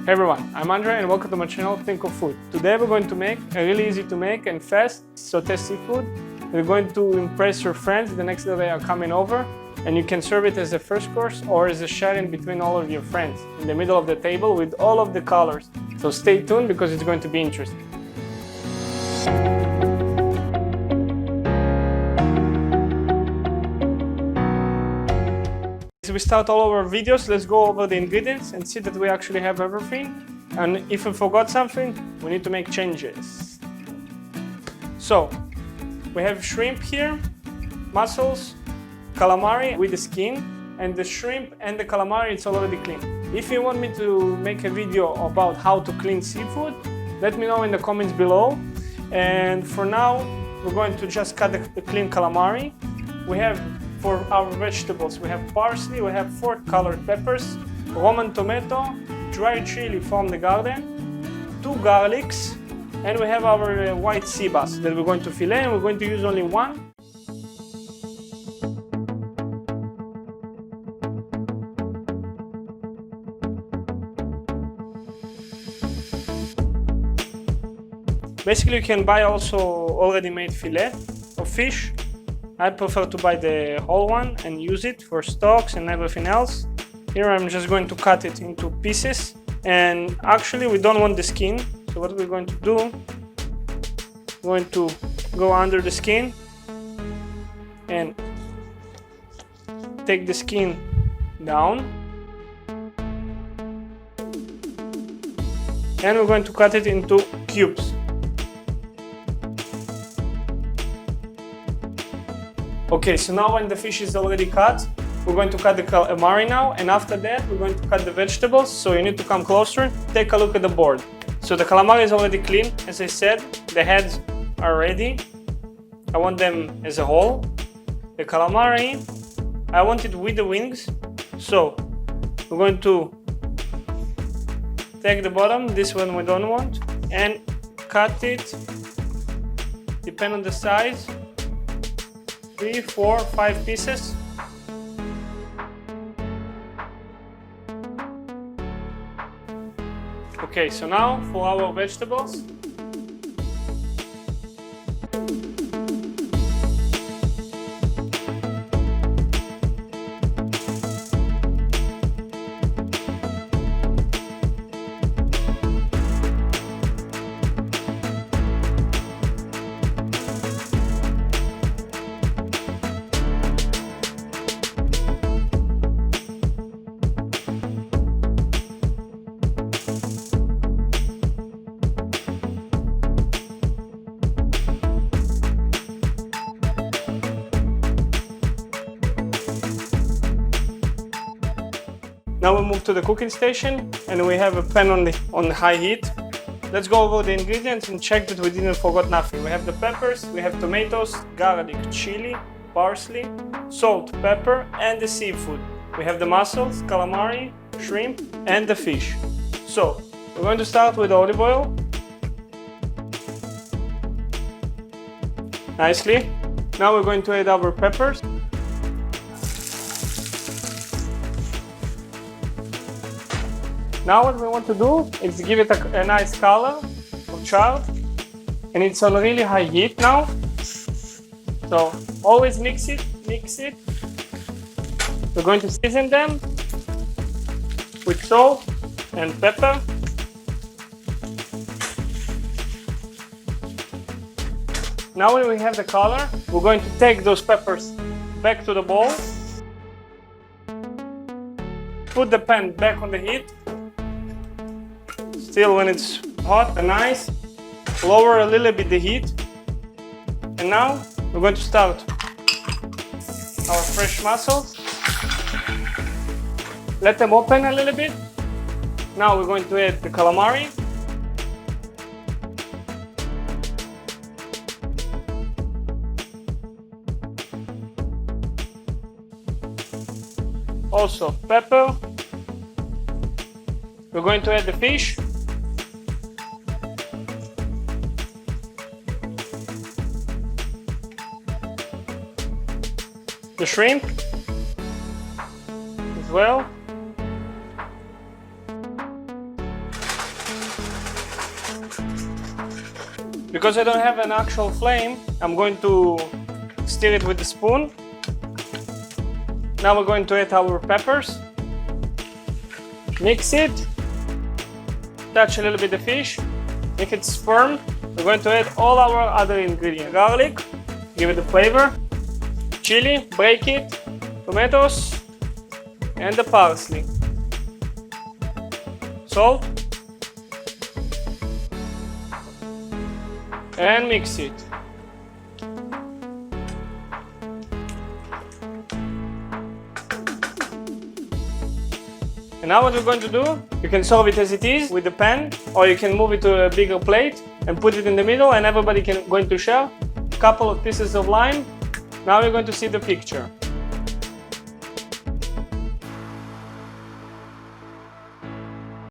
Hey everyone, I'm Andre and welcome to my channel ThinkOFood. Today we're going to make a really easy to make and fast Sauté Seafood. We're going to impress your friends the next day they are coming over, and you can serve it as a first course or as a sharing between all of your friends in the middle of the table with all of the colors. So stay tuned because it's going to be interesting. As we start all our videos, let's go over the ingredients and see that we actually have everything. And if we forgot something, we need to make changes. So, we have shrimp here, mussels, calamari with the skin, and the shrimp and the calamari, it's already clean. If you want me to make a video about how to clean seafood, let me know in the comments below. And for now, we're going to just cut the clean calamari. We have, for our vegetables, we have parsley, we have 4 colored peppers, Roman tomato, dried chili from the garden, 2 garlics, and we have our white sea bass that we're going to fillet, and we're going to use only one. Basically, you can buy also already made fillet of fish. I prefer to buy the whole one and use it for stocks and everything else. Here I'm just going to cut it into pieces, and actually we don't want the skin, so what we're going to do, we're going to go under the skin and take the skin down, and we're going to cut it into cubes. Okay, so now when the fish is already cut, we're going to cut the calamari now, and after that we're going to cut the vegetables, so you need to come closer, take a look at the board. So the calamari is already clean, as I said, the heads are ready. I want them as a whole. The calamari, I want it with the wings, so we're going to take the bottom, this one we don't want, and cut it, depending on the size, 3, 4, 5 pieces. Okay, so now for our vegetables. Now we move to the cooking station, and we have a pan on the high heat. Let's go over the ingredients and check that we didn't forget nothing. We have the peppers, we have tomatoes, garlic, chili, parsley, salt, pepper, and the seafood. We have the mussels, calamari, shrimp, and the fish. So we're going to start with olive oil. Nicely. Now we're going to add our peppers. Now what we want to do is give it a nice color of chard, and it's on really high heat now. So always mix it. We're going to season them with salt and pepper. Now when we have the color, we're going to take those peppers back to the bowl. Put the pan back on the heat. Still when it's hot and nice, lower a little bit the heat. And now we're going to start our fresh mussels. Let them open a little bit. Now we're going to add the calamari. Also pepper. We're going to add the fish. The shrimp as well. Because I don't have an actual flame, I'm going to stir it with a spoon. Now we're going to add our peppers. Mix it. Touch a little bit the fish. If it's firm, we're going to add all our other ingredients. Garlic, give it the flavor. Chili, break it. Tomatoes, and the parsley. Salt. And mix it. And now what we're going to do, you can serve it as it is with the pan, or you can move it to a bigger plate and put it in the middle, and everybody can going to share. A couple of pieces of lime. Now you're going to see the picture.